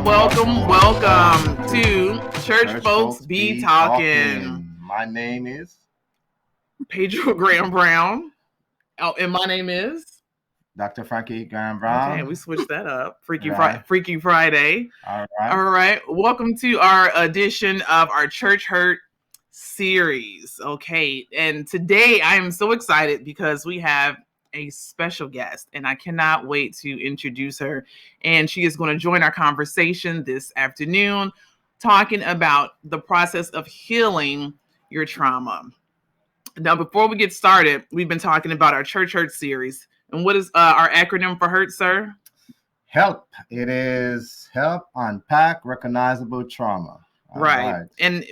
welcome to Church Folks Be Talking. My name is Pedro Graham Brown. Oh, and my name is Dr. Frankie Graham Brown. Okay, we switched that up. Freaky Right. Friday. All All right. Welcome to our edition of our Church H.U.R.T series. Okay, and today I am so excited because we have a special guest, and I cannot wait to introduce her. And she is going to join our conversation this afternoon, talking about the process of healing your trauma. Now, before we get started, we've been talking about our Church H.U.R.T series. And what is our acronym for H.U.R.T, sir? HELP. It is Help Unpack Recognizable Trauma. All right. And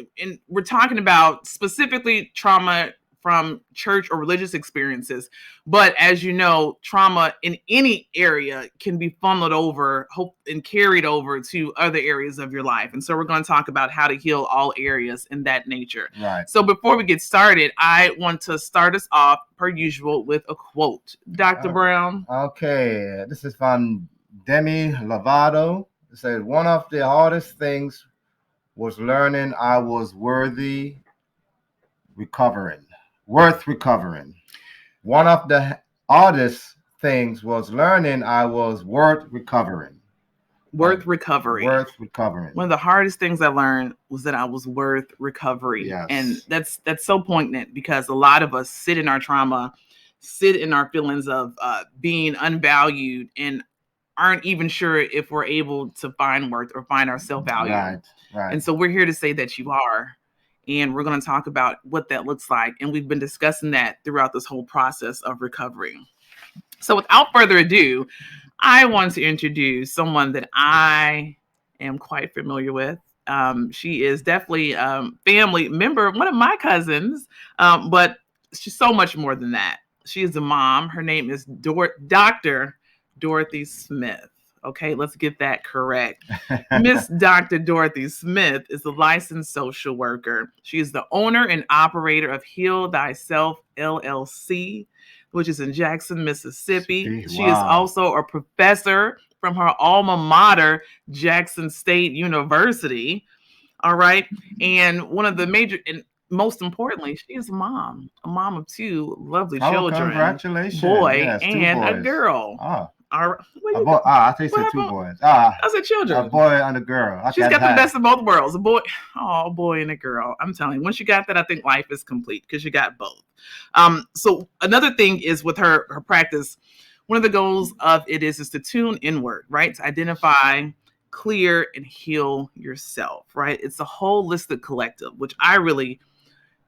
we're talking about specifically trauma from church or religious experiences. But as you know, trauma in any area can be funneled over and carried over to other areas of your life. And so we're going to talk about how to heal all areas in that nature. Right. So before we get started, I want to start us off, per usual, with a quote. Dr. Brown. Okay. This is from Demi Lovato. It says, one of the hardest things was learning I was worth recovering. One of the hardest things was learning I was worth recovering. Worth recovering. One of the hardest things I learned was that I was worth recovery. Yes. And that's so poignant because a lot of us sit in our trauma, sit in our feelings of being unvalued, and aren't even sure if we're able to find worth or find our self-value. Right. And so we're here to say that you are. And we're going to talk about what that looks like. And we've been discussing that throughout this whole process of recovery. So without further ado, I want to introduce someone that I am quite familiar with. She is definitely a family member, one of my cousins, but she's so much more than that. She is a mom. Her name is Dr. Dorothy Smith. Okay, let's get that correct. Miss Dr. Dorothy Smith is a licensed social worker. She is the owner and operator of Heal Thyself LLC, which is in Jackson, Mississippi. Wow. She is also a professor from her alma mater, Jackson State University. All right. And one of the major, and most importantly, she is a mom of two lovely children. Congratulations. Boy yes, and a girl. Oh. All right. I think you said two boys. I said children. A boy and a girl. She's got the best of both worlds. A boy and a girl. I'm telling you, once you got that, I think life is complete because you got both. So another thing is with her practice, one of the goals of it is to tune inward, right? To identify, clear, and heal yourself, right? It's a holistic collective, which I really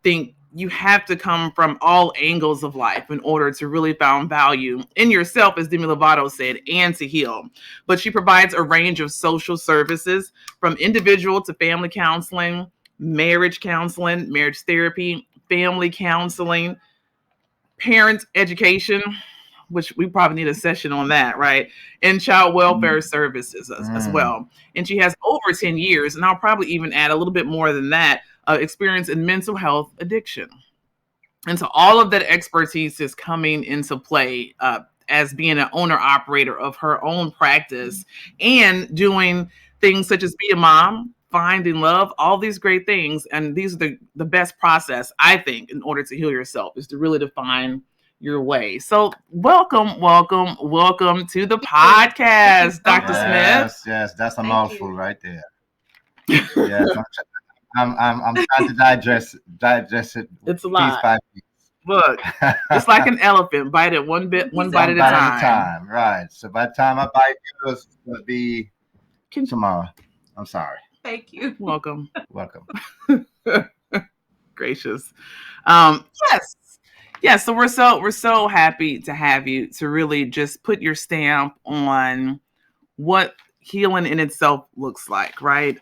think you have to come from all angles of life in order to really find value in yourself, as Demi Lovato said, and to heal. But she provides a range of social services from individual to family counseling, marriage therapy, family counseling, parent education, which we probably need a session on that, right? And child welfare services as well. And she has over 10 years, and I'll probably even add a little bit more than that, experience in mental health addiction. And so all of that expertise is coming into play as being an owner operator of her own practice and doing things such as be a mom, finding love, all these great things. And these are the best process, I think, in order to heal yourself, is to really define your way. So welcome to the podcast, Dr. Smith. Yes, that's a mouthful right there. Yes, I'm trying to digest it. It's a lot. Piece by piece. Look, it's like an elephant. Bite it one bite at a time. Right. So by the time I bite yours, it'll be tomorrow. I'm sorry. Thank you. Welcome. Gracious. Yes. So we're so happy to have you to really just put your stamp on what healing in itself looks like, right?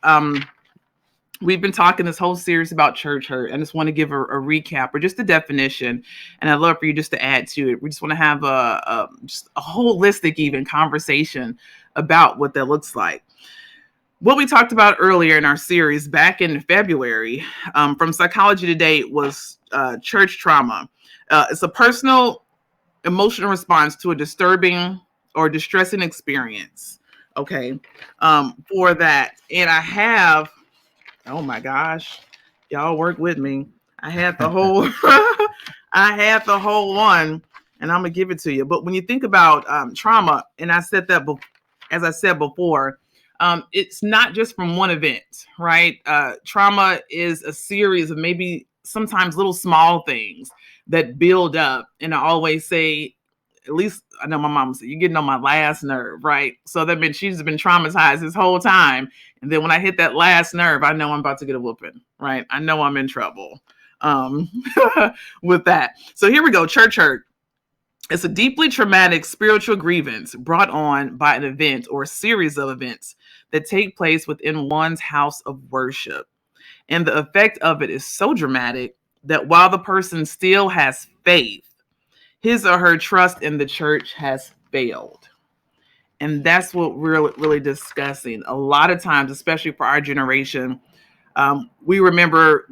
We've been talking this whole series about Church H.U.R.T. I just want to give a recap or just a definition, and I'd love for you just to add to it. We just want to have just a holistic even conversation about what that looks like. What we talked about earlier in our series back in February from Psychology Today was church trauma. It's a personal emotional response to a disturbing or distressing experience Okay. For that. And I have, oh my gosh, y'all work with me. I had the whole I had the whole one, and I'm gonna give it to you. But when you think about trauma, and I said that as I said before, it's not just from one event, right? Trauma is a series of maybe sometimes little small things that build up. And I always say, at least I know my mom said, "You're getting on my last nerve," right? So that means she's been traumatized this whole time, and then when I hit that last nerve, I know I'm about to get a whooping, right? I know I'm in trouble um, with that. So here we go. Church hurt. It's a deeply traumatic spiritual grievance brought on by an event or a series of events that take place within one's house of worship. And the effect of it is so dramatic that while the person still has faith, his or her trust in the church has failed. And that's what we're really discussing. A lot of times, especially for our generation, we remember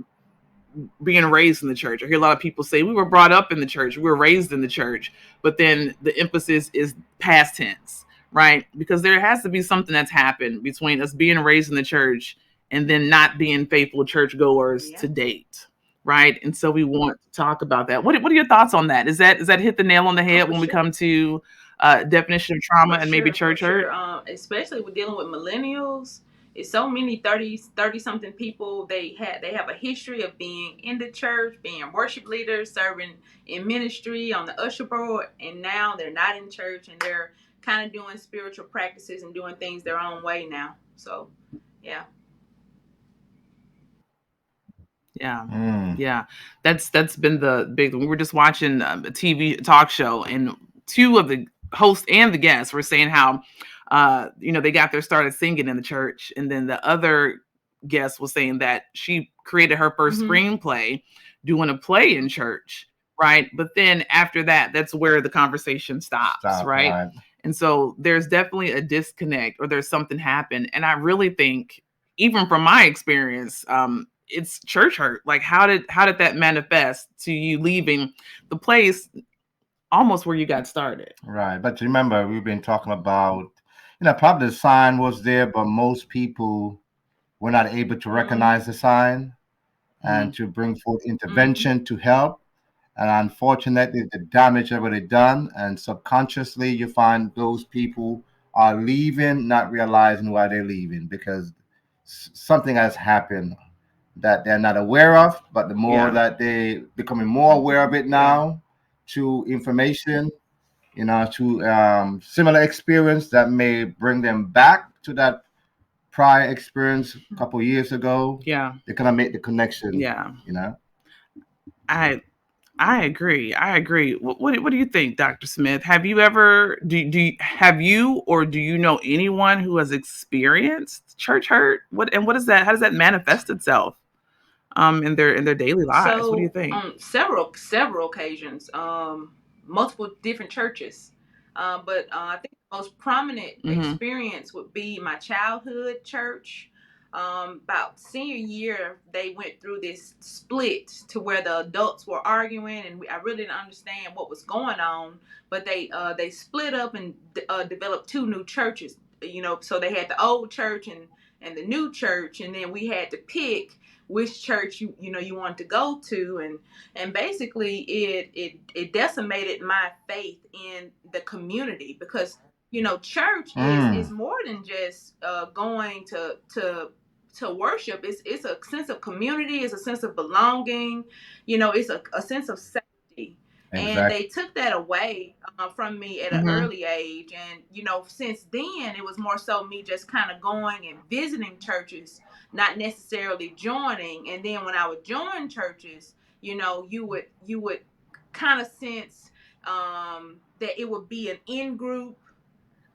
being raised in the church. I hear a lot of people say we were brought up in the church, we were raised in the church, but then the emphasis is past tense, right? Because there has to be something that's happened between us being raised in the church and then not being faithful churchgoers to date, right? And so we want to talk about that. What are your thoughts on that? Is that hit the nail on the head when we come to definition of trauma and maybe church hurt? Especially with dealing with millennials, it's so many 30 something people. They have a history of being in the church, being worship leaders, serving in ministry on the usher board, and now they're not in church and they're kind of doing spiritual practices and doing things their own way now. So yeah. Yeah. Mm. Yeah. That's been the big we were just watching a TV talk show, and two of the hosts and the guests were saying how they got their started singing in the church, and then the other guest was saying that she created her 1st screenplay doing a play in church, right? But then after that, that's where the conversation stops, Stop. right? Right. And so there's definitely a disconnect, or there's something happened. And I really think, even from my experience, it's church hurt. Like, how did that manifest to you leaving the place almost where you got started? Right. But remember, we've been talking about, probably the sign was there, but most people were not able to recognize the sign and Mhm. to bring forth intervention to help. And unfortunately, the damage already done. And subconsciously, you find those people are leaving, not realizing why they're leaving because something has happened that they're not aware of. But the more Yeah. that they becoming more aware of it now, to information, to similar experience that may bring them back to that prior experience a couple years ago, Yeah. they kind of make the connection, Yeah. you know. I I agree. I agree. What do you think, Dr. Smith? Have you ever have you, or do you know anyone who has experienced church hurt? What is that? How does that manifest itself in their daily lives? What do you So think? on several occasions, multiple different churches, but I think the most prominent Mhm. experience would be my childhood church. About senior year, they went through this split to where the adults were arguing, and I really didn't understand what was going on. But they split up and developed two new churches. So they had the old church and the new church, and then we had to pick which church you want to go to, and basically it decimated my faith in the community, because church is Mm, more than just going to worship. It's a sense of community, it's a sense of belonging, it's a sense of safety. And exactly. they took that away from me at an Mhm. early age, and since then it was more so me just kind of going and visiting churches, not necessarily joining. And then when I would join churches, you would kind of sense that it would be an in group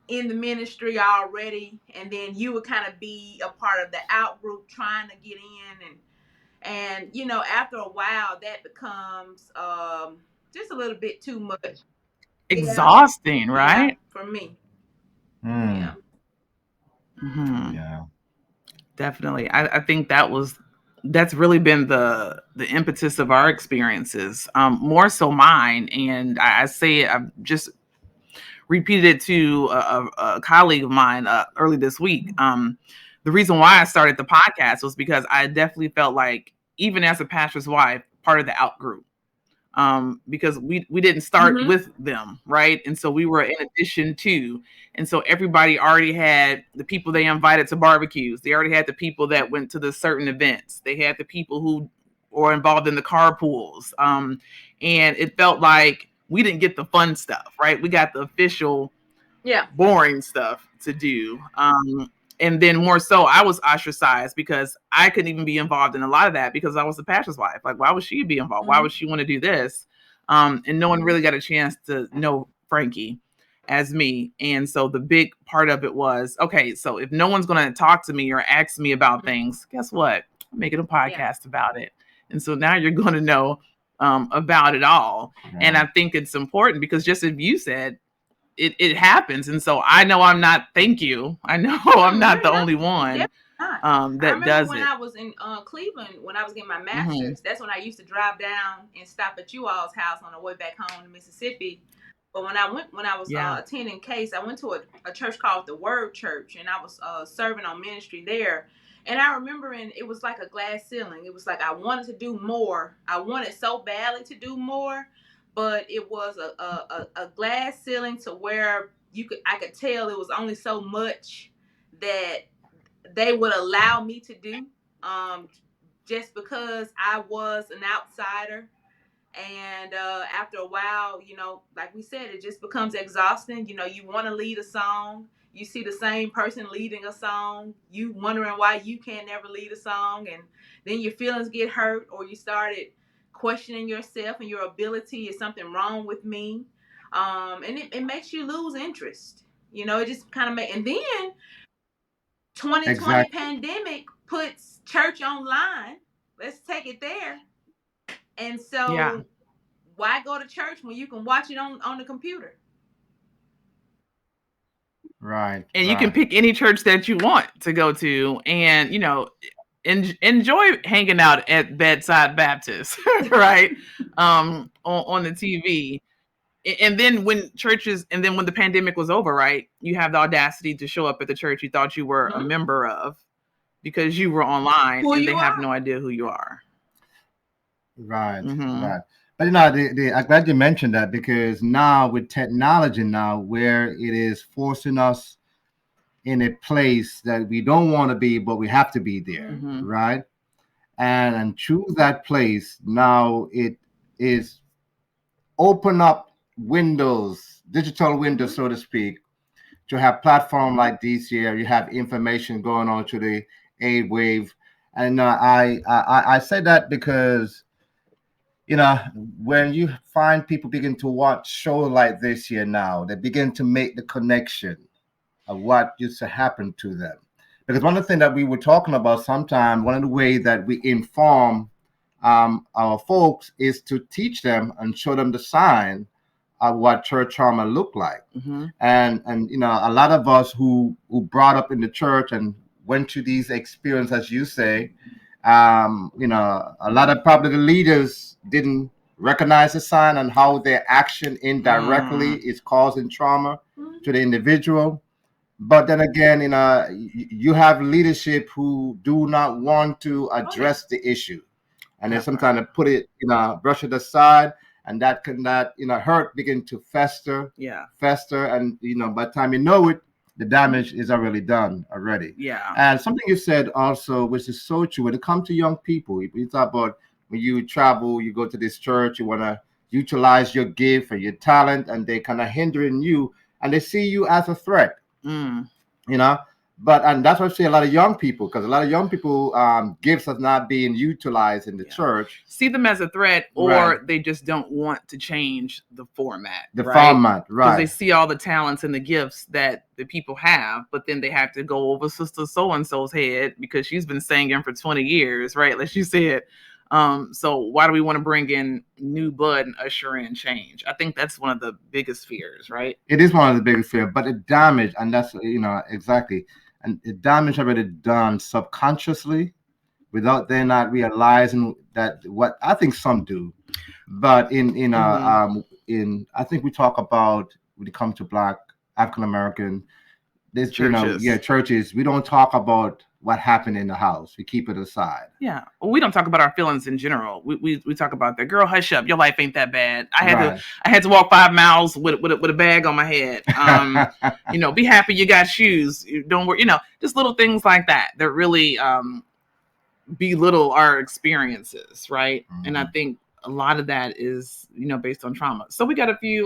in the ministry already, and then you would kind of be a part of the out group trying to get in, and after a while that becomes just a little bit too much. Yeah, Exhausting, yeah, right? for me. Mm, Yeah. Mhm. yeah. Definitely. I think that's really been the impetus of our experiences. More so mine, and I say I'm just repeated it to a colleague of mine early this week. The reason why I started the podcast was because I definitely felt like, even as a pastor's wife, part of the out group. Because we didn't start with them, right? And so we were in addition to, and so everybody already had the people they invited to barbecues. They already had the people that went to the certain events. They had the people who were involved in the carpools. And it felt like we didn't get the fun stuff, right? We got the official, boring stuff to do. And then more so, I was ostracized because I couldn't even be involved in a lot of that because I was the pastor's wife. Like, why would she be involved? Why would she want to do this? And no one really got a chance to know Frankie as me. And so the big part of it was, okay, so if no one's going to talk to me or ask me about things, guess what? I'm making a podcast about it. And so now you're going to know about it all. And I think it's important because, just as you said, it happens. And so I know I'm not, thank you. I know I'm not the only one that does when it. I was in Cleveland, when I was getting my master's, that's when I used to drive down and stop at you all's house on the way back home to Mississippi. But when I was attending case, I went to a church called the Word Church, and I was serving on ministry there. And I remember, it was like a glass ceiling. It was like I wanted to do more. I wanted so badly to do more, but it was a glass ceiling to where I could tell it was only so much that they would allow me to do, just because I was an outsider. And after a while, like we said, it just becomes exhausting. You want to lead a song. You see the same person leading a song. You wondering why you can't never lead a song. And then your feelings get hurt, or you started questioning yourself and your ability. Is something wrong with me? And it makes you lose interest. It just kind of and then 2020 pandemic puts church online. Let's take it there. And so why go to church when you can watch it on the computer? Right. And you can pick any church that you want to go to, and enjoy hanging out at Bedside Baptist, right? On the TV. And then when the pandemic was over, right, you have the audacity to show up at the church you thought you were a member of because you were online, and they have no idea who you are. Right, right. But I'm glad you mentioned that, because now with technology now, where it is forcing us in a place that we don't want to be, but we have to be there, right? And choose that place. Now it is open up windows, digital windows, so to speak, to have platform like this here. You have information going on to the aid wave. And I say that because, when you find people begin to watch shows like this here now, they begin to make the connection of what used to happen to them. Because one of the things that we were talking about sometime, one of the ways that we inform our folks is to teach them and show them the sign of what church trauma look like. And a lot of us who brought up in the church and went through these experiences, as you say, a lot of probably the leaders didn't recognize the sign and how their action indirectly is causing trauma to the individual. But then again, you have leadership who do not want to address the issue, and then sometimes put it, brush it aside, and that hurt begin to fester, and by the time you know it, the damage is already done already. And something you said also, which is so true, when it comes to young people, you talk about when you travel, you go to this church, you want to utilize your gift or your talent, and they kind of hindering you, and they see you as a threat. And that's why I say a lot of young people, because a lot of young people, gifts are not being utilized in the church. See them as a threat, or they just don't want to change the format. Format, because they see all the talents and the gifts that the people have, but then they have to go over Sister So and So's head because she's been singing for 20 years, right? Like you said. So why do we want to bring in new blood and usher in change? I think that's one of the biggest fears, right? It is one of the biggest fears, but the damage, and that's exactly, and the damage already done subconsciously, without them not realizing that. What I think some do, but in I think we talk about when it comes to Black African American, this, Churches. churches, we don't talk about what happened in the house. We keep it aside. Yeah, well, we don't talk about our feelings in general. We talk about that. Girl, hush up. Your life ain't that bad. I had to walk 5 miles with a bag on my head. Be happy you got shoes. Don't worry. Just little things like that that really belittle our experiences, right? Mhm. And I think a lot of that is based on trauma. So we got a few.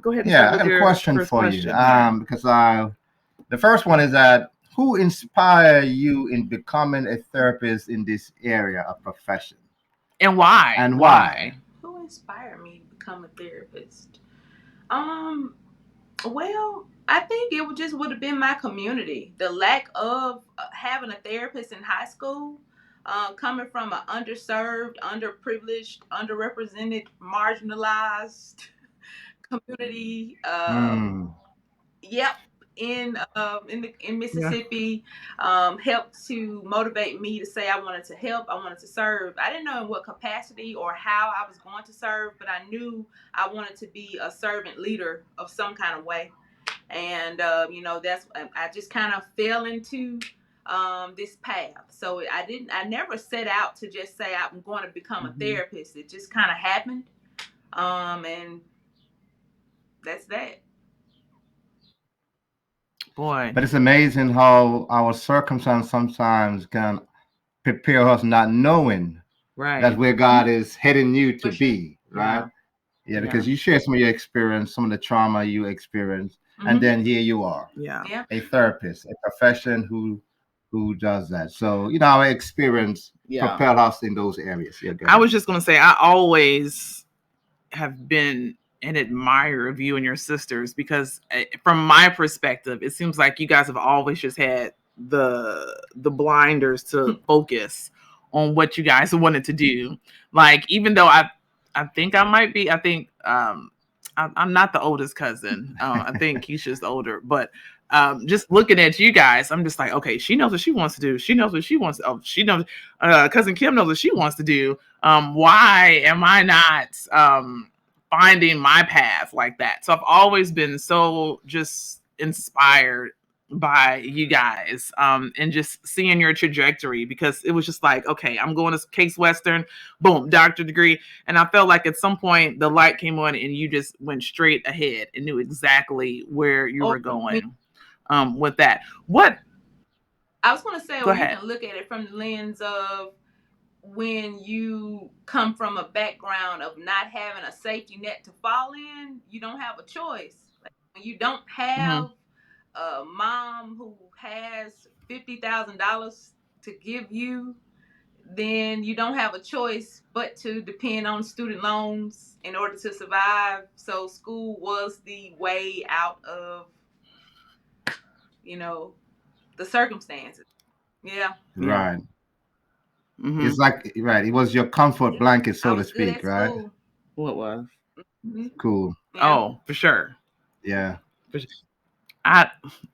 Go ahead and Yeah, start I with got a your question first for question. you. Because the first one is that who inspired you in becoming a therapist in this area of profession? And why? And why? Who inspired me to become a therapist? Well, I think it would have been my community. The lack of having a therapist in high school, coming from an underserved, underprivileged, underrepresented, marginalized community. Mm. Yep. In Mississippi, helped to motivate me to say I wanted to help, I wanted to serve. I didn't know in what capacity or how I was going to serve, but I knew I wanted to be a servant leader of some kind of way. And that's I just kind of fell into this path. So I never set out to just say I'm going to become a therapist. It just kind of happened, and that's that. Boy. But it's amazing how our circumstance sometimes can prepare us not knowing Right. that's where God is heading you to For sure. be, right? Yeah, because Yeah. you share some of your experience, some of the trauma you experienced, and then here you are, Yeah. a therapist, a profession who does that. So our experience propel us in those areas. Yeah, go I ahead. was just gonna say I always have been an admirer of you and your sisters because from my perspective, it seems like you guys have always just had the blinders to focus on what you guys wanted to do. Like even though I think I might be, I think I'm not the oldest cousin. I think Keisha's older, but just looking at you guys, I'm just like, okay, she knows what she wants to do. She knows what she wants to. Oh, she knows. Cousin Kim knows what she wants to do. Why am I not finding my path like that? So I've always been so just inspired by you guys and just seeing your trajectory because it was just like, okay, I'm going to Case Western, boom, doctor degree. And I felt like at some point the light came on and you just went straight ahead and knew exactly where you were going with that. What? I was going to say, Go you ahead. can look at it from the lens of when you come from a background of not having a safety net to fall in, you don't have a choice. Like, when you don't have a mom who has $50,000 to give you, then you don't have a choice but to depend on student loans in order to survive. So school was the way out of, the circumstances. Yeah. Right. Mm-hmm. It's like it was your comfort blanket, so I to was good speak, at right? school. What was? Cool. Yeah. Oh, for sure. Yeah. For sure. I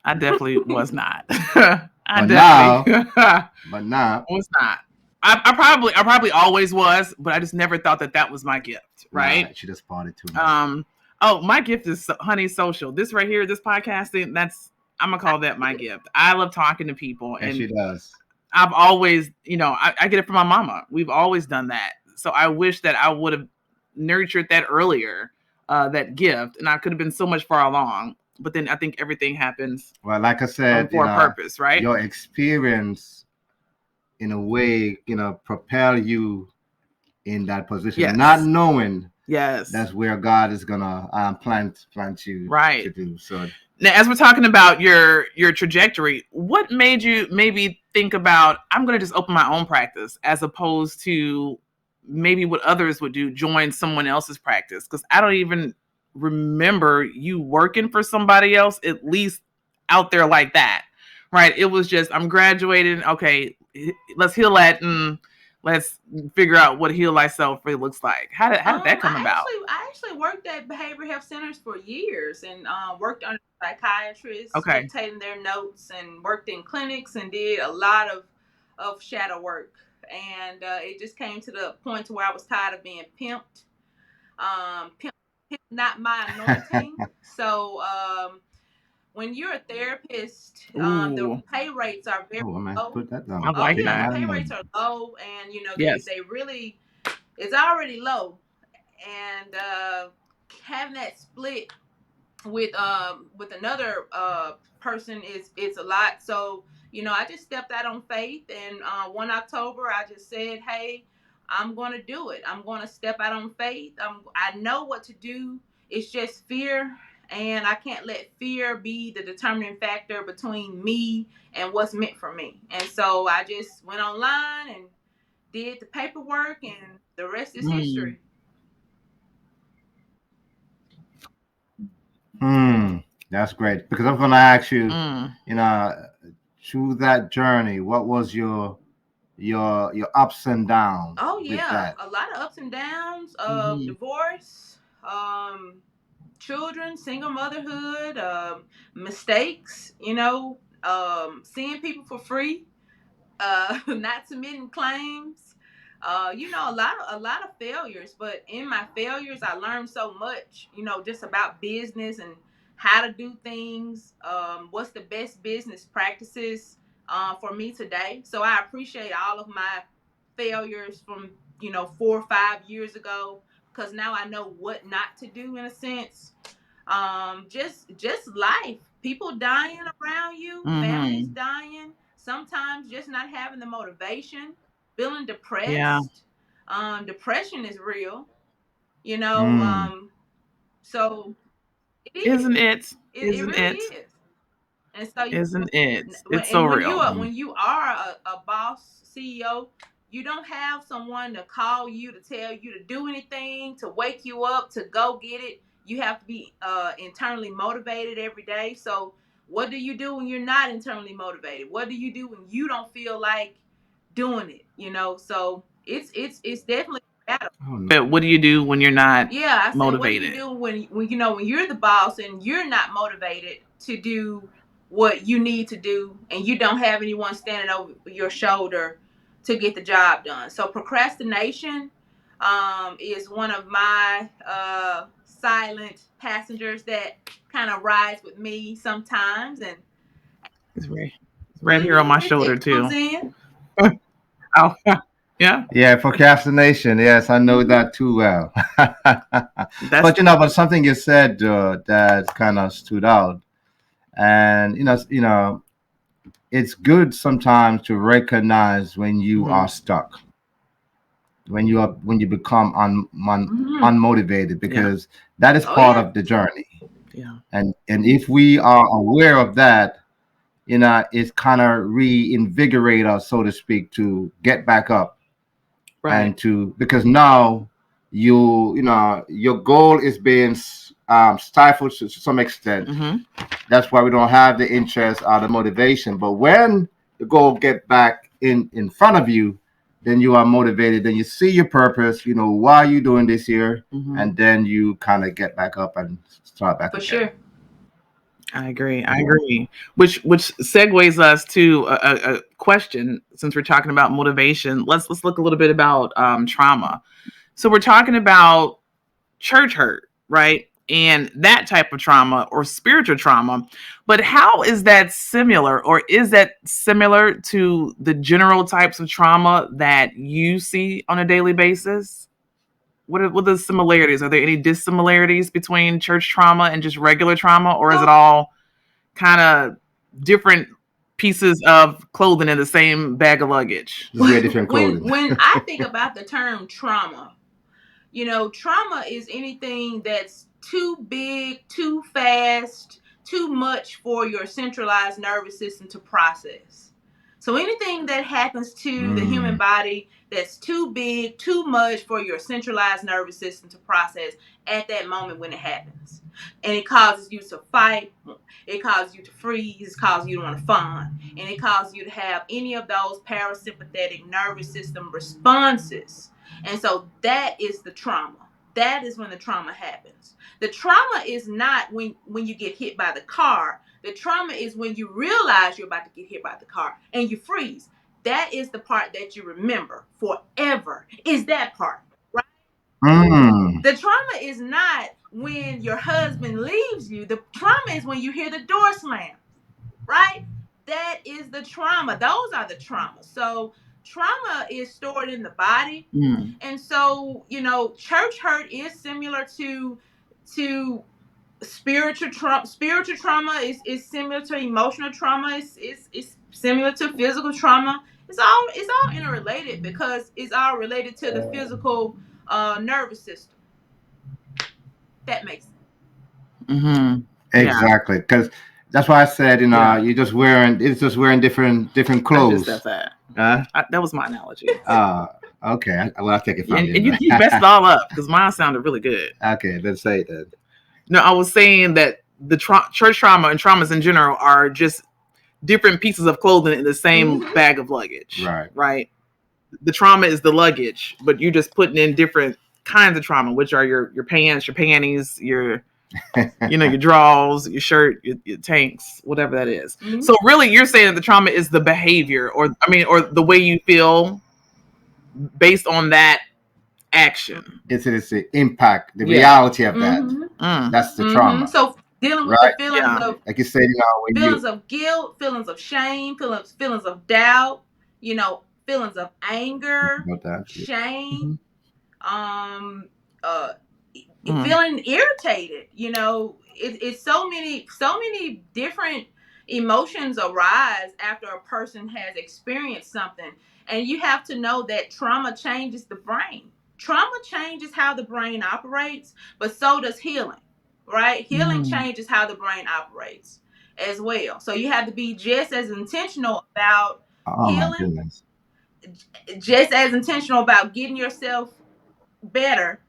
definitely was not. I But definitely now, was not. I probably always was, but I just never thought that was my gift, right? she just bought it too much. Oh, my gift is honey social. This right here, this podcasting, I'm gonna call that my gift. I love talking to people, And and she does. I've always, I get it from my mama. We've always done that. So I wish that I would have nurtured that earlier, that gift, and I could have been so much far along. But then I think everything happens. Well, like I said, for a purpose, right? Your experience, in a way, propel you in that position, not knowing that's where God is gonna plant you to do. So now, as we're talking about your trajectory, what made you maybe think about I'm going to just open my own practice as opposed to maybe what others would do, join someone else's practice? Because I don't even remember you working for somebody else, at least out there like that, right? It was just I'm graduating. Okay, let's heal that and let's figure out what heal thyself really looks like. How did that come about? I actually worked at behavioral health centers for years and worked under psychiatrists, dictating their notes, and worked in clinics and did a lot of shadow work. And it just came to the point to where I was tired of being pimped. not my anointing. So when you're a therapist, the Ooh, pay rates are very Oh, I'm gonna have to low. put that I down. Oh like yeah, Taking the that. that pay rates name. are low, and you know Yes. they really it's already low, and having that split with another person is it's a lot. So I just stepped out on faith, and 1 October I just said, hey, I'm going to do it. I'm going to step out on faith. I know what to do. It's just fear, and I can't let fear be the determining factor between me and what's meant for me. And so I just went online and did the paperwork, and the rest is Mm, history. Hmm, that's great. Because I'm gonna ask you, mm, you know, through that journey, what was your ups and downs Oh with yeah, that? a lot of ups and downs. hmm. Divorce, children, single motherhood, mistakes. Seeing people for free, not submitting claims. A lot of failures. But in my failures, I learned so much. Just about business and how to do things. What's the best business practices for me today? So I appreciate all of my failures from 4 or 5 years ago, because now I know what not to do in a sense. Just life, people dying around you, families Hmm. dying, sometimes just not having the motivation, feeling Yeah. depressed. Depression is real, you know Hmm. um so it Isn't is. it? It Isn't really it? is. And so Isn't it? when It's so and when you real. are Hmm. when you are a boss CEO, you don't have someone to call you to tell you to do anything, to wake you up, to go get it. You have to be internally motivated every day. So what do you do when you're not internally motivated? What do you do when you don't feel like doing it? So it's definitely a battle. Oh no. But what do you do when you're not Yeah, I say, what do you motivated? do when you're the boss and you're not motivated to do what you need to do, and you don't have anyone standing over your shoulder to get the job done? So procrastination is one of my silent passengers that kind of rides with me sometimes, and It's right. It's right here on my shoulder it comes too. in. Oh, yeah. Yeah, procrastination. Yes, I know Hmm. that too well. That's But something you said that kind of stood out, and it's good sometimes to recognize when you mhm. are stuck, when you become Hmm. unmotivated, Yeah. because that is Oh part yeah, of the journey. Yeah. And if we are aware of that, it's kind of reinvigorate us, so to speak, to get back up Right. and to because now your goal is being stifled to some extent. Hmm. That's why we don't have the interest or the motivation. But when the goal get back in front of you, then you are motivated. Then you see your purpose. You know why you doing this here, Hmm. and then you kind of get back up and start back for again. sure. I agree. I agree. Which segues us to a question. Since we're talking about motivation, let's look a little bit about trauma. So we're talking about church hurt, right? And that type of trauma or spiritual trauma. But how is that similar, or is that similar to the general types of trauma that you see on a daily basis? What are the similarities? Are there any dissimilarities between church trauma and just regular trauma, or is it So all kind of different pieces of clothing in the same bag of luggage? Just wear different when clothing. when I think about the term trauma, trauma is anything that's too big, too fast, too much for your centralized nervous system to process. So anything that happens to the human Mm. body that's too big, too much for your centralized nervous system to process at that moment when it happens. And it causes you to fight, it causes you to freeze, it causes you to want to fawn, and it causes you to have any of those parasympathetic nervous system responses. And so that is the trauma. That is when the trauma happens. The trauma is not when you get hit by the car. The trauma is when you realize you're about to get hit by the car and you freeze. That is the part that you remember forever. Is that part, right? Mm. The trauma is not when your husband leaves you. The trauma is when you hear the door slam, right? That is the trauma. Those are the traumas. So trauma is stored in the body. And so, church hurt is similar to spiritual trauma is similar to emotional trauma. It's similar to physical trauma. It's all interrelated because it's all related to the physical nervous system. That makes sense. Exactly, because that's why I said, you're just wearing different clothes. That's that. Huh? That was my analogy. Okay. Well, I'll take it from And you. you messed it all up because mine sounded really good. Okay, let's say that. No, I was saying that the church trauma and traumas in general are just different pieces of clothing in the same bag of luggage. Right. The trauma is the luggage, but you're just putting in different kinds of trauma, which are your pants, your panties, your your drawers, your shirt, your tanks, whatever that is. So really, you're saying that the trauma is the behavior, or the way you feel based on that action. It's the impact, the reality of that. That's the trauma. So dealing with the feelings of, like you said, when feelings of guilt, feelings of shame, feelings of doubt, feelings of anger, shame, feeling irritated. It's so many different emotions arise after a person has experienced something, and you have to know that trauma changes the brain. Trauma changes how the brain operates, but so does healing, right? Healing changes how the brain operates as well. So you have to be just as intentional about healing, just as intentional about getting yourself better,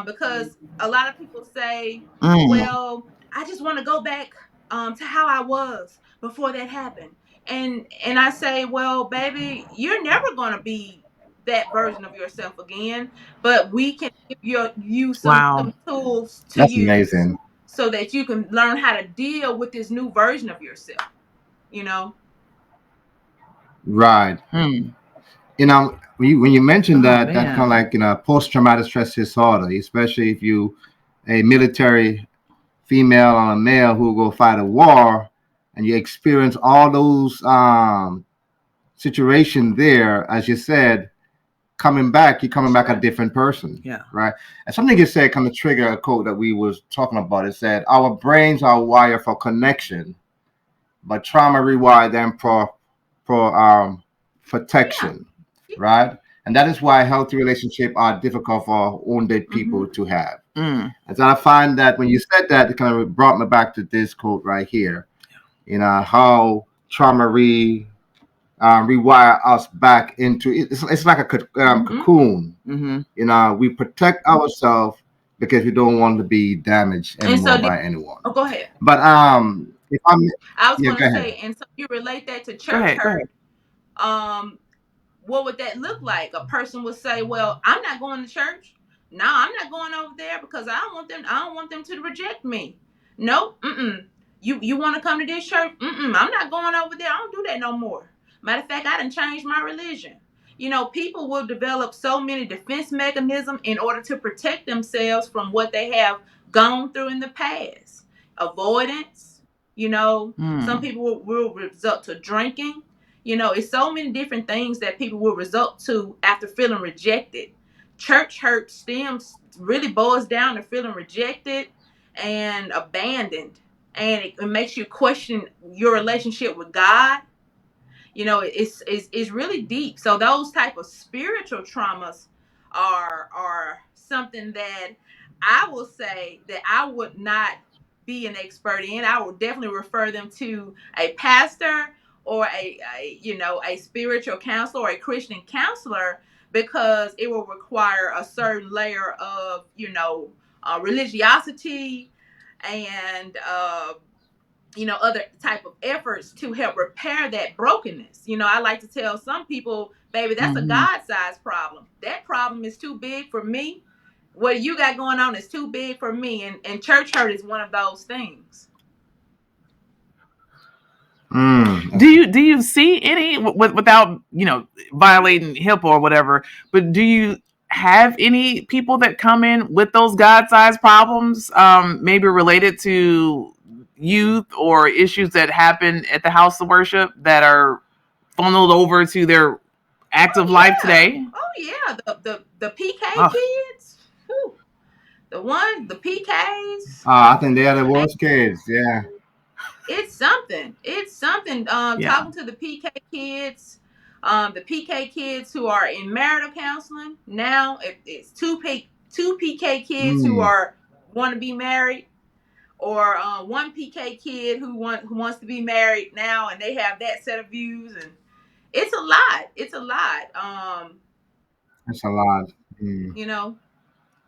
because a lot of people say, well, I just want to go back to how I was before that happened. And I say, well, baby, you're never going to be that version of yourself again, but we can give you some tools to That's use amazing. so that you can learn how to deal with this new version of yourself. Right. When you mentioned that, that's kind of like post-traumatic stress disorder, especially if you a military female or a male who go fight a war, and you experience all those situations there, as you said, you're coming back a different person. Yeah. Right. And something you said kind of trigger a quote that we was talking about. It said, our brains are wired for connection, but trauma rewire them for protection. Yeah. Right. And that is why healthy relationships are difficult for wounded people to have. And so I find that when you said that, it kind of brought me back to this quote right here. How trauma rewire us back into it's like a cocoon. We protect ourselves because we don't want to be damaged anymore by anyone. Oh, go ahead. But if I was going to say, and so you relate that to church hurt. What would that look like? A person would say, well, I'm not going to church. No, I'm not going over there because I don't want them to reject me. Nope. You want to come to this church? I'm not going over there. I don't do that no more. Matter of fact, I done changed my religion. People will develop so many defense mechanisms in order to protect themselves from what they have gone through in the past. Avoidance, some people will resort to drinking. It's so many different things that people will resort to after feeling rejected. Church hurt really boils down to feeling rejected and abandoned. And it makes you question your relationship with God. It's really deep. So those type of spiritual traumas are something that I will say that I would not be an expert in. I would definitely refer them to a pastor or a spiritual counselor or a Christian counselor, because it will require a certain layer of religiosity and other type of efforts to help repair that brokenness. I like to tell some people, baby, that's a God-sized problem. That problem is too big for me. What you got going on is too big for me, and church hurt is one of those things. Do you see any, without violating HIPAA or whatever, but do you have any people that come in with those God-sized problems, maybe related to youth or issues that happen at the house of worship that are funneled over to their active life today? Oh yeah, the PK Oh, kids, whew, the PKs. I think they are the worst kids. Yeah. It's something. It's something. yeah, Talking to the PK kids, the PK kids who are in marital counseling now. It's two PK kids who Mm, are want to be married, or one PK kid who wants to be married now, and they have that set of views, and it's a lot. It's a lot. that's a lot. Mm. You know.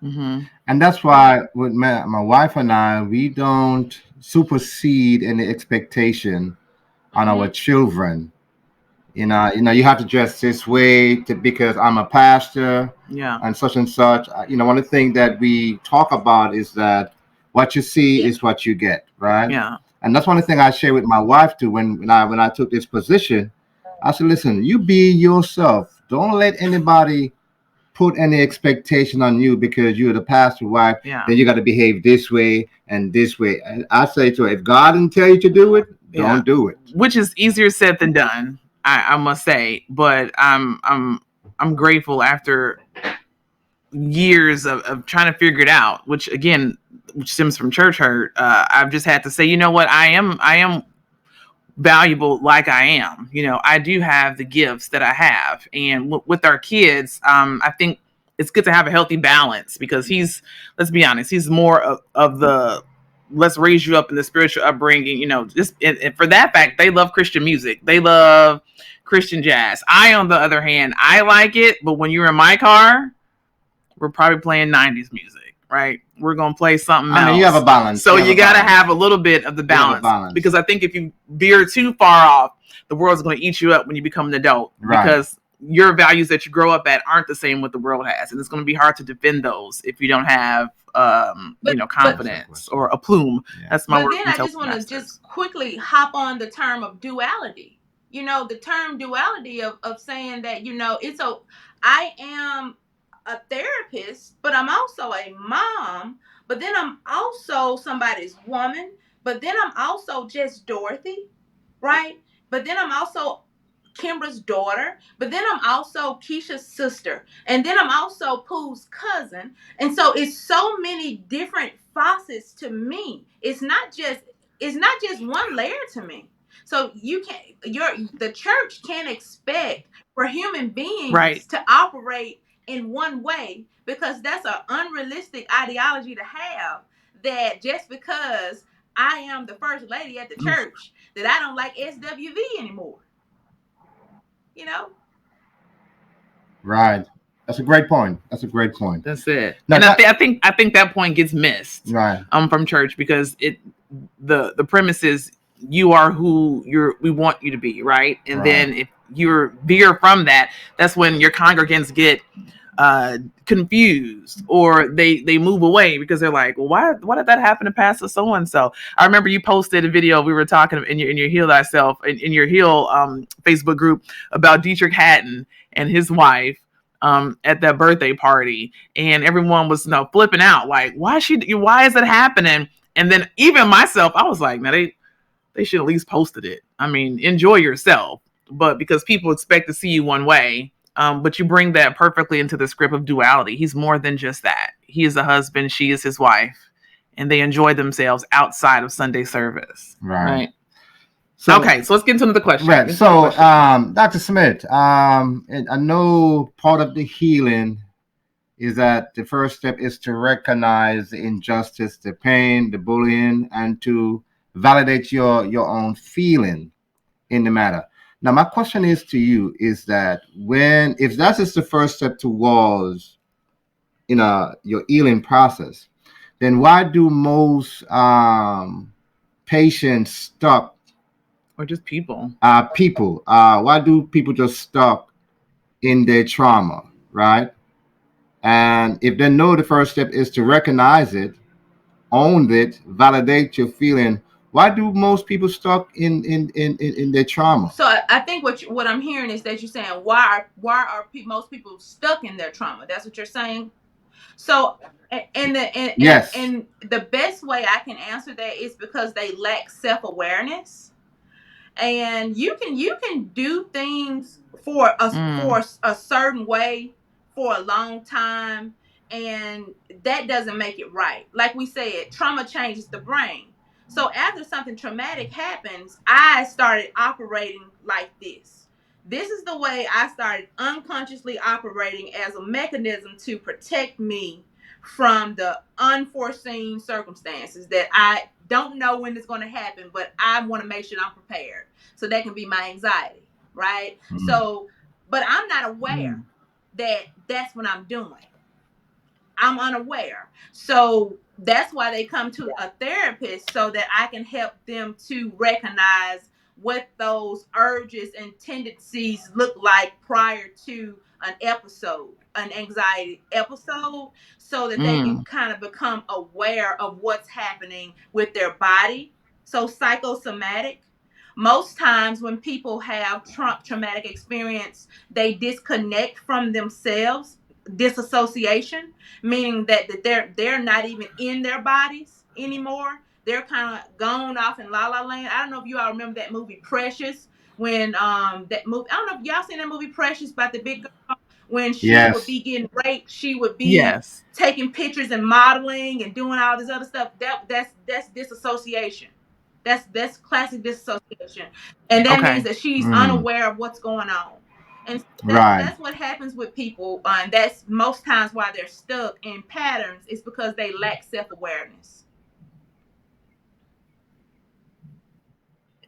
mm-hmm. And that's why with my wife and I, we don't supersede any expectation on our Mm-hmm. children. You have to dress this way because I'm a pastor Yeah, and such and such. One of the things that we talk about is that what you see Yeah. is what you get, right? yeah, And that's one of the things I share with my wife too. When I took this position, I said, listen, you be yourself. Don't let anybody put any expectation on you because you're the pastor wife. yeah, Then you got to behave this way and this way. And I say to her, if God didn't tell you to do it, yeah. don't do it. Which is easier said than done, I must say. But I'm grateful after years of trying to figure it out, which again, which stems from church hurt. I've just had to say, you know what, I am valuable like I am. I do have the gifts that I have, and with our kids, I think it's good to have a healthy balance because let's be honest, he's more of the let's raise you up in the spiritual upbringing. Just and for that fact, they love Christian music, they love Christian jazz. I, on the other hand, I like it, but when you're in my car, we're probably playing 90s music, right? We're going to play something I mean, you have a else. balance. So you got to balance. have a little bit of the You have a balance, balance. because I think if you veer too far off, the world's going to eat you up when you become an adult, Right. because your values that you grow up at aren't the same what the world has. And it's going to be hard to defend those if you don't have, confidence or a plume. Yeah. That's my But word then from I just want to Toastmasters. just quickly hop on the term of duality. The term duality of saying that, I am a therapist, but I'm also a mom, but then I'm also somebody's woman, but then I'm also just Dorothy, right? But then I'm also Kimbra's daughter, but then I'm also Keisha's sister, and then I'm also Pooh's cousin. And so it's so many different facets to me. It's not just one layer to me. So you can the church can't expect for human beings Right. to operate in one way, because that's an unrealistic ideology to have, that just because I am the first lady at the church that I don't like SWV anymore. You know? Right. That's a great point. That's a great point. That's it. Now, And I think that point gets missed, right. From church, because the premise is you are who we want you to be, right? And Right. then if you veer from that, that's when your congregants get confused, or they move away because they're like, well, why did that happen to Pastor so and so? I remember you posted a video, we were talking in your Heal Thyself in your Heal Facebook group about Dietrich Hatton and his wife at that birthday party, and everyone was flipping out, like, why is it happening? And then even myself, I was like, now they should at least posted it. I mean, enjoy yourself, but because people expect to see you one way. But you bring that perfectly into the script of duality. He's more than just that. He is a husband, she is his wife, and they enjoy themselves outside of Sunday service. Right. So, okay, so let's get into another question. Right. So, Dr. Smith, and I know part of the healing is that the first step is to recognize the injustice, the pain, the bullying, and to validate your own feeling in the matter. Now, my question is to you is that if that is the first step towards, your healing process, then why do most patients stop? Or just people? Why do people just stop in their trauma, right? And if they know the first step is to recognize it, own it, validate your feeling, Why do most people stuck in their trauma? So I think what I'm hearing is that you're saying most people stuck in their trauma. That's what you're saying. So Yes. and the best way I can answer that is because they lack self awareness. And you can do things for a certain way for a long time, and that doesn't make it right. Like we said, trauma changes the brain. So after something traumatic happens, I started operating like this is the way I started unconsciously operating as a mechanism to protect me from the unforeseen circumstances that I don't know when it's going to happen, but I want to make sure I'm prepared. So that can be my anxiety, right? Mm. So, but I'm not aware that that's what I'm doing. I'm unaware. So that's why they come to a therapist, so that I can help them to recognize what those urges and tendencies look like prior to an anxiety episode, so that they can kind of become aware of what's happening with their body. So psychosomatic. Most times when people have traumatic experience, they disconnect from themselves, disassociation, meaning that they're not even in their bodies anymore. They're kind of gone off in la la land. I don't know if you all remember that movie Precious, when that movie, I don't know if y'all seen that movie Precious, about the big girl. When she would Yes. be getting raped, she would be Yes. taking pictures and modeling and doing all this other stuff. That's disassociation. That's classic disassociation, and that means Okay. that she's Mm. unaware of what's going on. And Right. that's what happens with people, and that's most times why they're stuck in patterns, is because they lack self-awareness.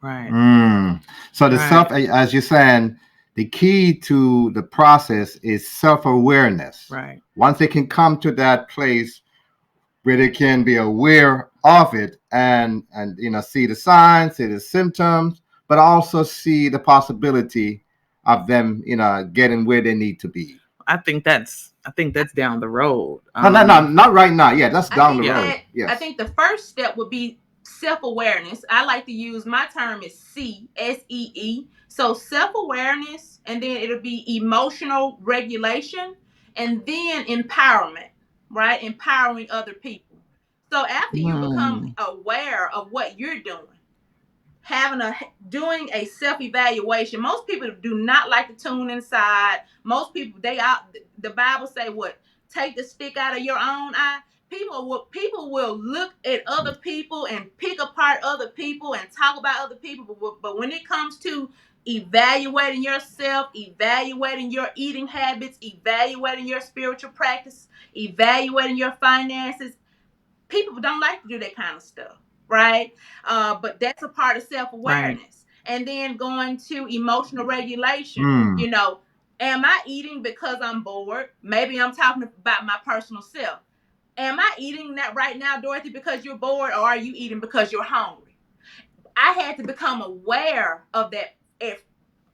Right. Mm. So the Right. self, as you're saying, the key to the process is self-awareness. Right. Once they can come to that place where they can be aware of it, and see the signs, see the symptoms, but also see the possibility of them getting where they need to be. I think that's down the road. No, no, no, not right now. Yeah, that's I down the think Yeah. road. that I Yes. think the first step would be self-awareness. I like to use, my term is S.E.E. So self-awareness, and then it'll be emotional regulation, and then empowerment, right? Empowering other people. So after you become Mm. aware of what you're doing, having a doing a self-evaluation. Most people do not like to tune inside. Most people, they out, the Bible say what? Take the stick out of your own eye. People will look at other people and pick apart other people and talk about other people, but when it comes to evaluating yourself, evaluating your eating habits, evaluating your spiritual practice, evaluating your finances, people don't like to do that kind of stuff, right? But that's a part of self Right. awareness. And then going to emotional regulation. Mm. Am I eating because I'm bored? Maybe I'm talking about my personal self. Am I eating that right now, Dorothy, because you're bored, or are you eating because you're hungry? I had to become aware of that, if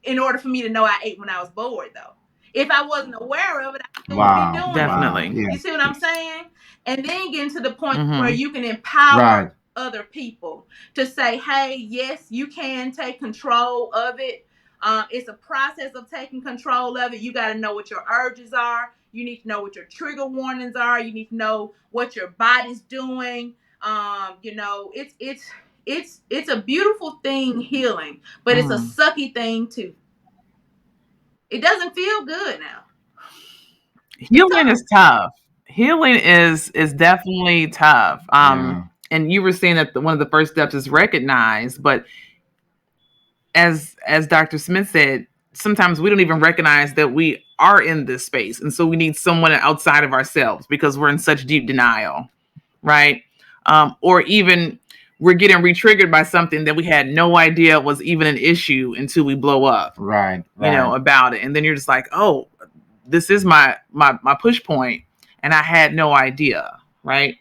in order for me to know I ate when I was bored, though. If I wasn't aware of it, I still would be Wow. doing it. Wow. Definitely. You Yes. see what I'm Yes. saying? And then getting to the point where Mm-hmm. you can empower Right. other people to say, hey, yes, you can take control of it. It's a process of taking control of it. You got to know what your urges are. You need to know what your trigger warnings are. You need to know what your body's doing. It's a beautiful thing, healing, but it's a Mm. sucky thing too. It doesn't feel good now. It's Healing tough. is tough. Healing is definitely tough. Yeah. And you were saying that one of the first steps is recognize, but as Dr. Smith said, sometimes we don't even recognize that we are in this space, and so we need someone outside of ourselves because we're in such deep denial, right? Or even we're getting re-triggered by something that we had no idea was even an issue until we blow up, Right. Right. about it, and then you're just like, oh, this is my push point, and I had no idea, right?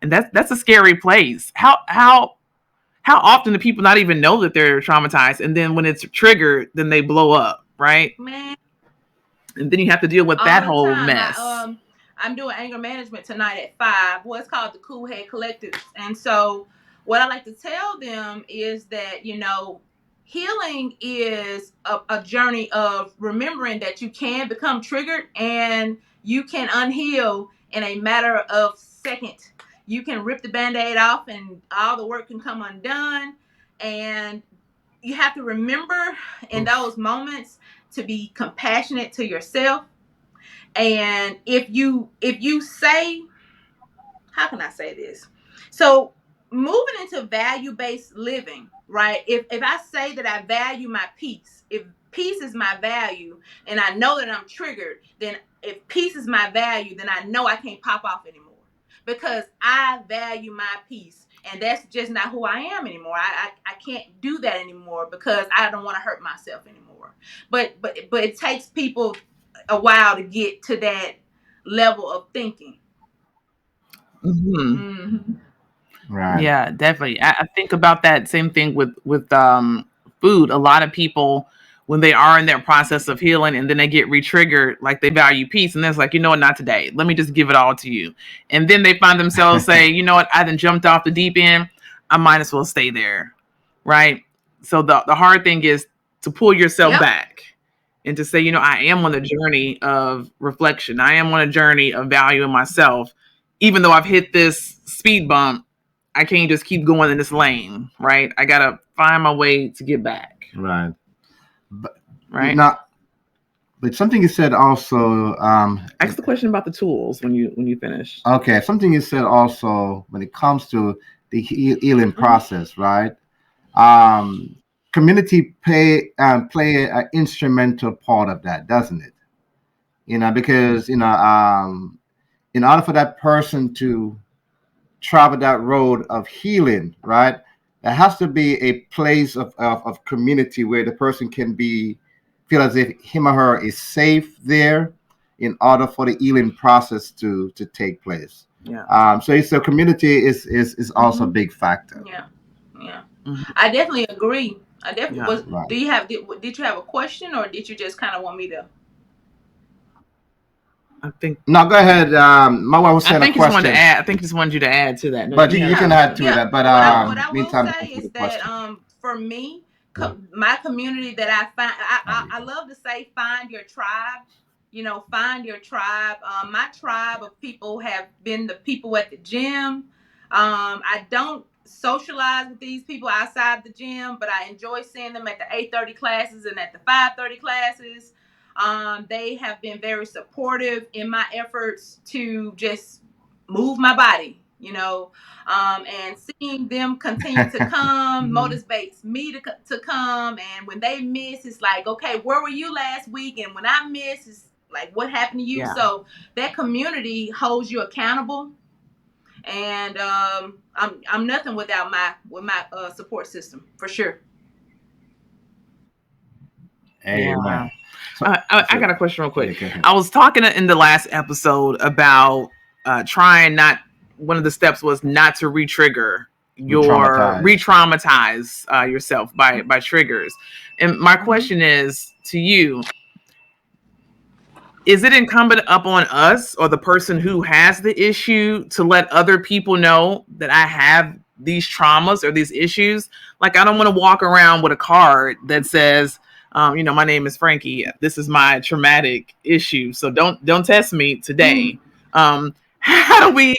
And that's a scary place. How often do people not even know that they're traumatized, and then when it's triggered, then they blow up, right? Man, And then you have to deal with that all the whole time. mess. I'm doing anger management tonight at 5. What's called the Cool Head Collective. And so what I like to tell them is that, healing is a journey of remembering that you can become triggered and you can unheal in a matter of seconds. You can rip the band-aid off and all the work can come undone. And you have to remember in those moments to be compassionate to yourself. And if you say, how can I say this? So moving into value-based living, right? If I say that I value my peace, if peace is my value and I know that I'm triggered, then if peace is my value, then I know I can't pop off anymore because I value my peace. And that's just not who I am anymore. I can't do that anymore because I don't want to hurt myself anymore. But it takes people a while to get to that level of thinking. Mhm. Mm-hmm. Right. Yeah, definitely. I think about that same thing with food. A lot of people, when they are in their process of healing and then they get re-triggered, like they value peace, and it's like, you know what, not today. Let me just give it all to you. And then they find themselves say, you know what, I then jumped off the deep end. I might as well stay there. Right. So the hard thing is to pull yourself Yep. back and to say, I am on the journey of reflection. I am on a journey of valuing myself, even though I've hit this speed bump. I can't just keep going in this lane, right? I gotta find my way to get back, Right. But right? not. But something you said also. Ask the question about the tools when you finish. Okay. Something you said also when it comes to the healing process, right? Um, community play an instrumental part of that, doesn't it? Because in order for that person to travel that road of healing, right? There has to be a place of community where the person can be feel as if him or her is safe there in order for the healing process to take place. Yeah. So community is also a big factor. Yeah. Yeah. Mhm. I definitely agree. I definitely Yeah. was. Right. Did you have a question or did you just kind of want me to? I think No, go ahead. My wife was I saying a think you just wanted to question, add. I think just wanted you to add to that. No, but you you had a can add question. to Yeah. that. But What I will meantime, say answer is the that question. for me, my community that I find, I love to say, find your tribe. Find your tribe. My tribe of people have been the people at the gym. I don't socialize with these people outside the gym, but I enjoy seeing them at the 8:30 classes and at the 5:30 classes. They have been very supportive in my efforts to just move my body, and seeing them continue to come Mhm. motivates me to come. And when they miss, it's like, okay, where were you last week? And when I miss, it's like, what happened to you? Yeah. So that community holds you accountable. And I'm nothing without my support system for sure. Yeah. Amen. So, I so got a question real yeah, quick. go ahead. I was talking in the last episode about trying not. One of the steps was not to re-trigger We your traumatized. re-traumatize yourself by triggers. And my question is to you: is it incumbent upon us or the person who has the issue to let other people know that I have these traumas or these issues? Like, I don't want to walk around with a card that says, my name is Frankie. This is my traumatic issue. So don't test me today. Um, how do we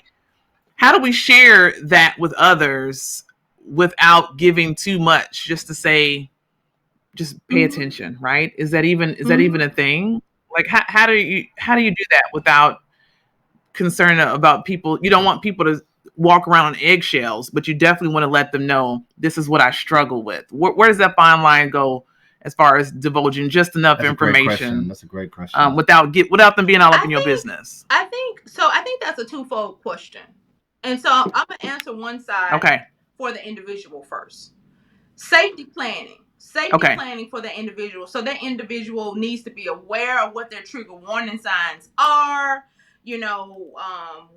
how do we share that with others without giving too much? Just to say, just pay Mm-hmm. attention, right? Is that even Mm-hmm. a thing? Like, how do you do that without concern about people? You don't want people to walk around on eggshells, but you definitely want to let them know this is what I struggle with. Where does that fine line go as far as divulging just enough That's a great question. information That's a great question. without them being all up I in your think business? I think that's a twofold question. And so I'm gonna answer one side Okay. for the individual first. Safety Okay. planning for the individual. So that individual needs to be aware of what their trigger warning signs are.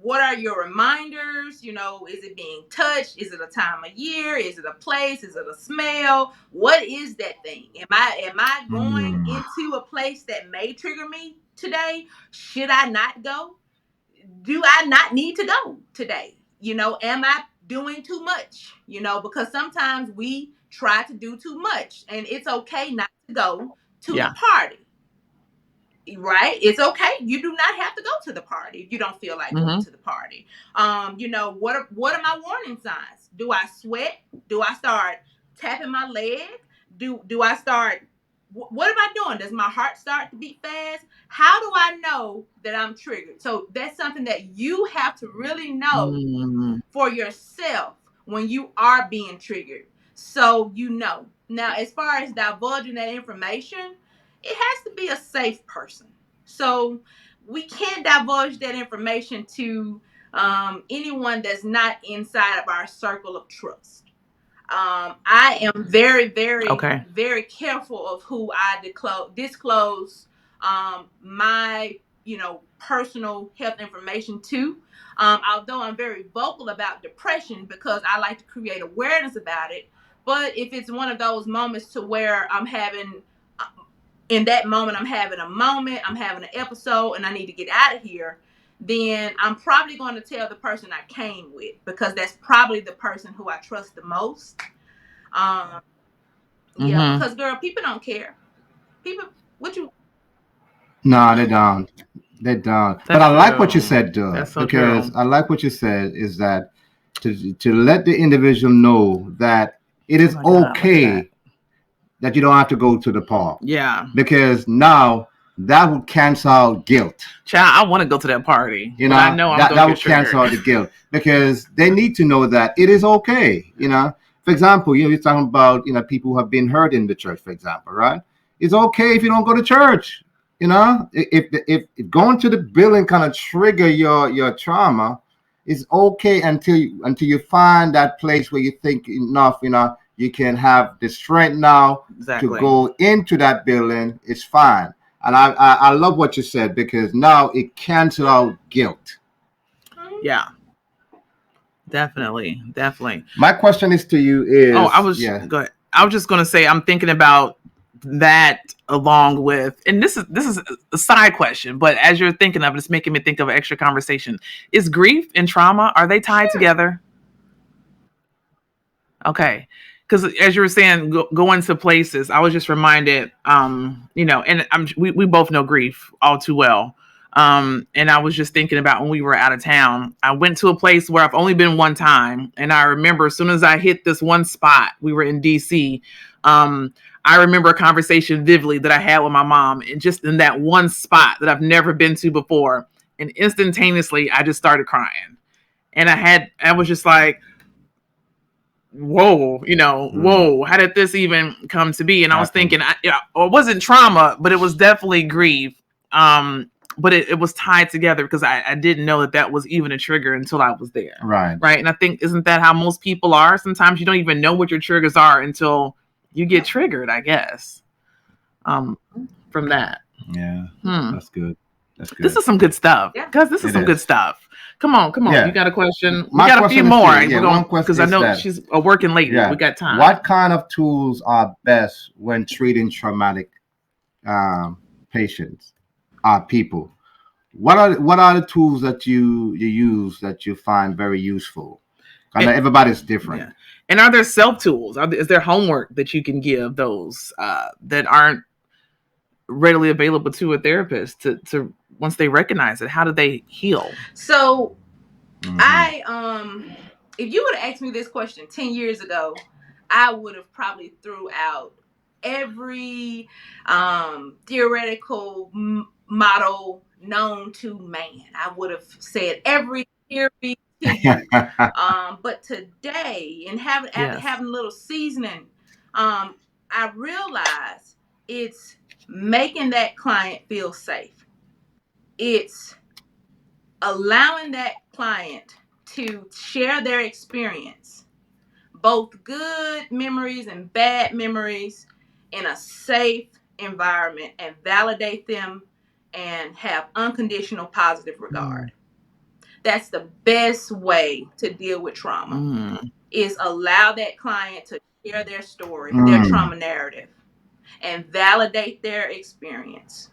What are your reminders? Is it being touched? Is it a time of year? Is it a place? Is it a smell? What is that thing? Am I going Mm. into a place that may trigger me today? Should I not go? Do I not need to go today? Am I doing too much, because sometimes we try to do too much, and it's okay not to go to the party. Right? It's okay. You do not have to go to the party if you don't feel like going to the party. What are my warning signs? Do I sweat? Do I start tapping my leg? Do I start what am I doing? Does my heart start to beat fast? How do I know that I'm triggered? So that's something that you have to really know for yourself when you are being triggered. So Now, as far as divulging that information, it has to be a safe person. So we can't divulge that information to anyone that's not inside of our circle of trust. I am very, very, very careful of who I disclose my, personal health information to. Although I'm very vocal about depression because I like to create awareness about it. But if it's one of those moments to where in that moment, I'm having an episode, and I need to get out of here, then I'm probably going to tell the person I came with, because that's probably the person who I trust the most. Because girl, people don't care. People, what you? No, they don't. They don't. But I like what you said, Doug, so because I like what you said is that to let the individual know that it is okay that you don't have to go to the park. Yeah. Because now that would cancel out guilt. Child, I want to go to that party. You know, I know that would cancel out the guilt, because they need to know that it is okay. For example, you're talking about people who have been hurt in the church, for example, right? It's okay if you don't go to church. If going to the building kind of trigger your trauma, it's okay until you find that place where you think enough. You can have the strength now to go into that building. It's fine. And I love what you said, because now it cancels out guilt. Yeah. Definitely. My question is to you is... Oh, go ahead. I was just going to say, I'm thinking about that along with, and this is a side question, but as you're thinking of it, it's making me think of an extra conversation. Is grief and trauma, are they tied together? Okay. Because as you were saying, going to places, I was just reminded, and we both know grief all too well. And I was just thinking about when we were out of town, I went to a place where I've only been one time. And I remember as soon as I hit this one spot, we were in DC. I remember a conversation vividly that I had with my mom, and just in that one spot that I've never been to before. And instantaneously, I just started crying. And I was just like, whoa, whoa, how did this even come to be? And I was thinking, it wasn't trauma, but it was definitely grief. But it was tied together, because I didn't know that was even a trigger until I was there. Right. And I think, isn't that how most people are? Sometimes you don't even know what your triggers are until you get triggered, I guess. From that. Yeah. That's good. This is some good stuff. Guys, this is some good stuff. Come on. Yeah. You got a question? We got a few more. One question, because I know she's a working lady. Yeah. We got time. What kind of tools are best when treating traumatic patients, people? What are the tools that you use that you find very useful? I know everybody's different. Yeah. And are there self tools? Is there homework that you can give those that aren't readily available to a therapist to once they recognize it? How do they heal? So if you would have asked me this question 10 years ago, I would have probably threw out every theoretical model known to man. I would have said every theory to you. But today, and having a little seasoning, I realize it's making that client feel safe. It's allowing that client to share their experience, both good memories and bad memories, in a safe environment, and validate them and have unconditional positive regard. That's the best way to deal with trauma, is allow that client to share their story, their trauma narrative, and validate their experience.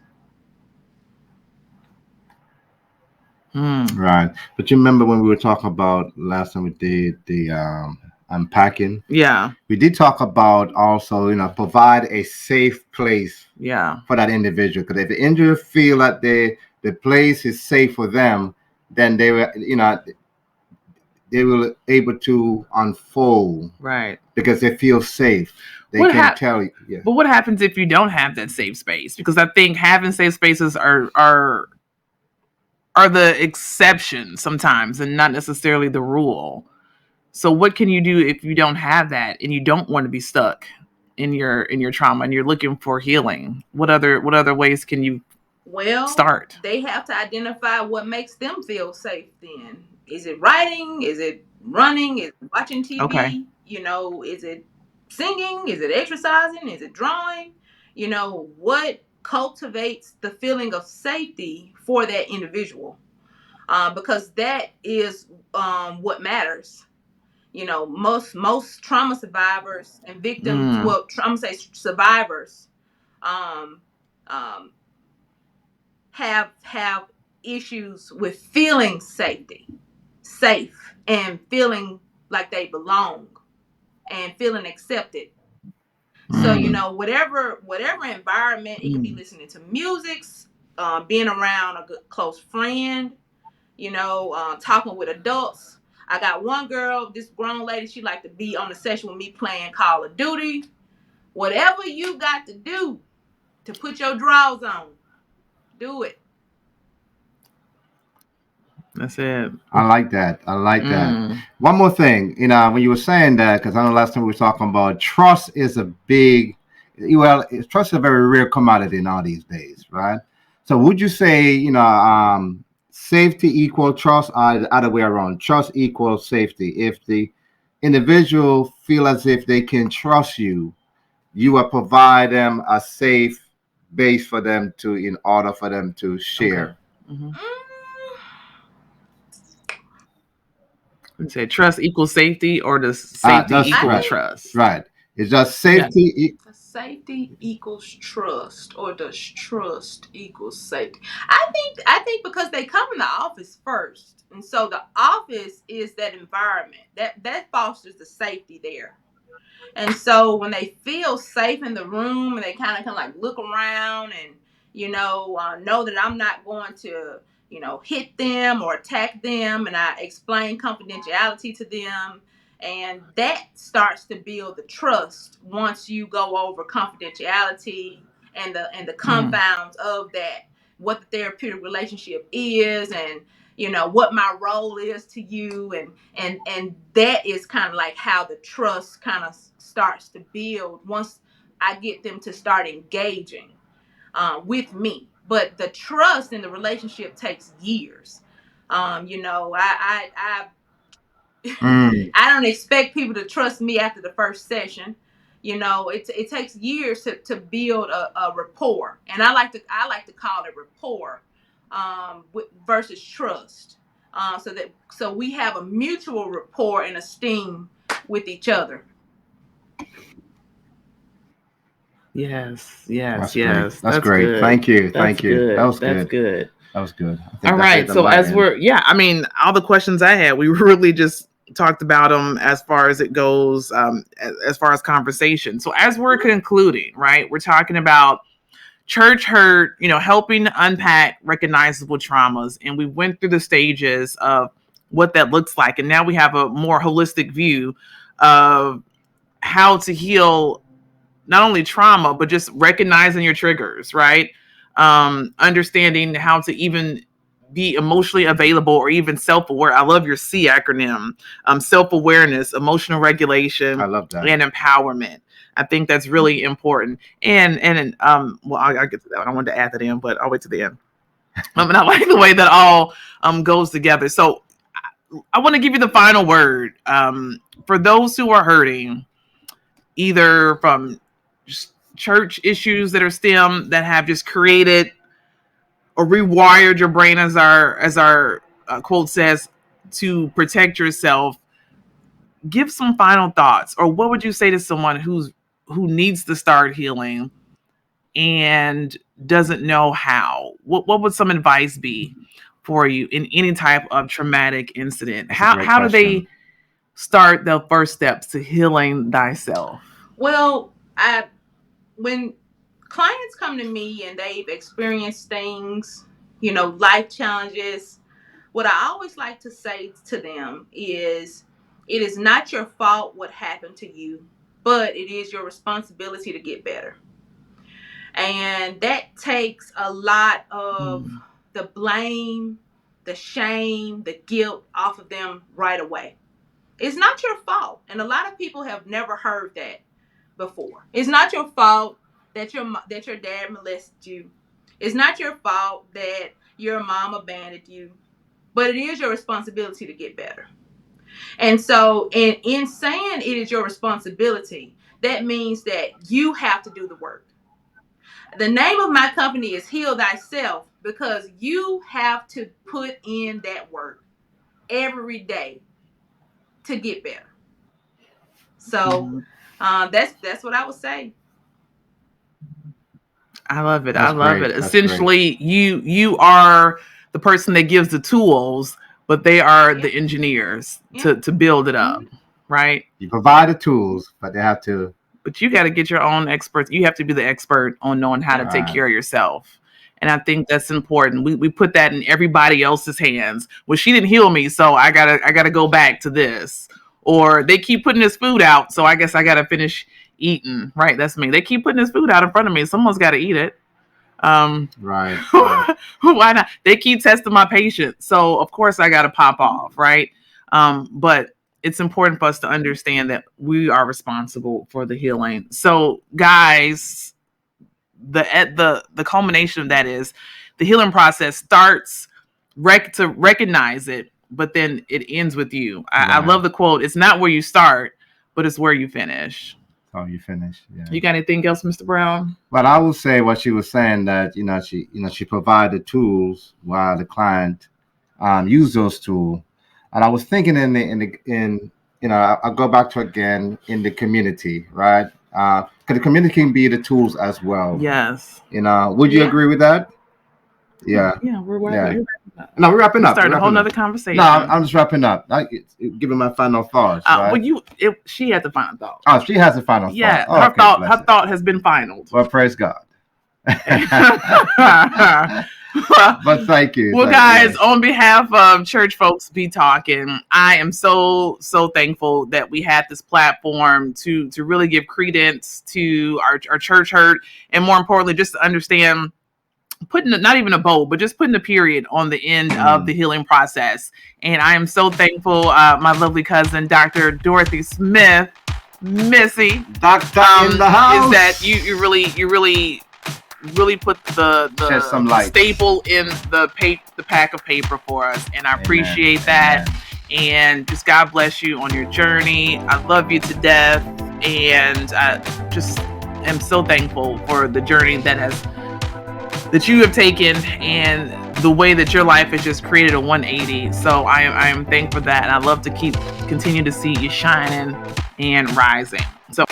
Right. But you remember when we were talking about last time we did the unpacking? Yeah. We did talk about also, provide a safe place Yeah. for that individual. Because if the individual feel that the place is safe for them, then they will able to unfold Right. because they feel safe. They What can hap- tell you. Yeah. But what happens if you don't have that safe space? Because I think having safe spaces are the exception sometimes and not necessarily the rule. So what can you do if you don't have that and you don't want to be stuck in your trauma and you're looking for healing? What other ways can you Well, start? they have to identify what makes them feel safe then. Is it writing? Is it running? Is it watching Okay. TV? Is it singing? Is it exercising? Is it drawing? What cultivates the feeling of safety for that individual? Because that is what matters. Most trauma survivors and victims, Mm, well, I'm gonna say survivors, um, um, have issues with feeling safe, and feeling like they belong, and feeling accepted. So Mm. whatever environment, it could be mm. listening to music, being around a good close friend, talking with adults. I got one girl, this grown lady, she like to be on the session with me playing Call of Duty. Whatever you got to do to put your drawers on, do it. That's it. I like that. I like that. Mm, One more thing, when you were saying that, because I know last time we were talking about trust is a big, trust is a very rare commodity in all these days, right? So would you say, safety equal trust, or the other way around? Trust equals safety. If the individual feel as if they can trust you, you will provide them a safe base for them to, in order for them to okay. share. Mm-hmm. Mm, You say trust equals safety, or does safety That's I equal right. think trust? Right. It's just Yeah. safety. safety equals trust, or does trust equals safety? I think because they come in the office first, and so the office is that environment that fosters the safety there. And so when they feel safe in the room, and they kind of like look around, and know that I'm not going to hit them or attack them, and I explain confidentiality to them, and that starts to build the trust once you go over confidentiality and the Mm, confounds of that, what the therapeutic relationship is, and what my role is to you, and that is kind of like how the trust kind of starts to build once I get them to start engaging with me. But the trust in the relationship takes years. Mm. I don't expect people to trust me after the first session. It takes years to build a rapport, and I like to call it rapport, versus trust. So we have a mutual rapport and esteem with each other. yes. Yes. That's great. Yes. That's That's great. good. Thank you. That's Thank you. That good. was That's good. good. That was good. I All think that's right. it on So my as end. we're, yeah, I mean, all the questions I had, we really just talked about them as far as it goes, as far as conversation. So as we're concluding, right, we're talking about church hurt, helping unpack recognizable traumas. And we went through the stages of what that looks like. And now we have a more holistic view of how to heal not only trauma, but just recognizing your triggers, right? Understanding how to even be emotionally available or even self-aware. I love your C acronym, self-awareness, emotional I regulation, love that. and empowerment. I think that's really important. And well, I'll get to that. I wanted to add that in, but I'll wait to the end. And I like the way that all goes together. So I want to give you the final word. For those who are hurting, either from church issues that are STEM that have just created or rewired your brain, as our quote says, to protect yourself. Give some final thoughts, or what would you say to someone who needs to start healing and doesn't know how? What would some advice be for you in any type of traumatic incident? That's a great How do they question. start the first steps to healing thyself? Well, when clients come to me and they've experienced things, life challenges, what I always like to say to them is, it is not your fault what happened to you, but it is your responsibility to get better. And that takes a lot of the blame, the shame, the guilt off of them right away. It's not your fault. And a lot of people have never heard that before. It's not your fault that your dad molested you. It's not your fault that your mom abandoned you. But it is your responsibility to get better. And so in saying it is your responsibility, that means that you have to do the work. The name of my company is Heal Thyself, because you have to put in that work every day to get better. So that's what I would say. I love it. That's I love great. it. That's great. Essentially, you are the person that gives the tools, but they are the engineers to build it up, right? You provide the tools, but they have to. But you got to get your own experts. You have to be the expert on knowing how to take care of yourself. And I think that's important. We put that in everybody else's hands. Well, she didn't heal me, so I gotta go back to this. Or they keep putting this food out, so I guess I gotta finish eating. Right, that's me. They keep putting this food out in front of me. Someone's got to eat it. Right. Why not? They keep testing my patience, so of course I got to pop off. Right. But it's important for us to understand that we are responsible for the healing. So, guys, the culmination of that is the healing process starts to recognize it, but then it ends with you. I love the quote. It's not where you start, but it's where you finish. Oh, you finish. Yeah. You got anything else, Mr. Brown? But I will say what she was saying, that she provided tools while the client use those tools. And I was thinking I'll go back to again in the community, right? Because the community can be the tools as well. Yes. Would you agree with that? Yeah. Yeah, we're wrapping up. No, we're wrapping up. Starting a whole nother conversation. No, I'm just wrapping up. Giving my final thoughts. Right? She had the final thought. Oh, she has the final thought. Yeah, Oh, her thought has been finaled. Well, praise God. But thank you. Well, guys, on behalf of Church Folks Be Talking, I am so thankful that we had this platform to really give credence to our church hurt, and more importantly, just to understand, putting not even a bow, but just putting a period on the end of the healing process. And I am so thankful, my lovely cousin, Dr. Dorothy Smith, Missy, Doctor in the house, is that you really put the staple in the pack of paper for us, and I appreciate that. And just God bless you on your journey. I love you to death, and I just am so thankful for the journey that you have taken, and the way that your life has just created a 180. So I am thankful for that, and I love to continue to see you shining and rising. So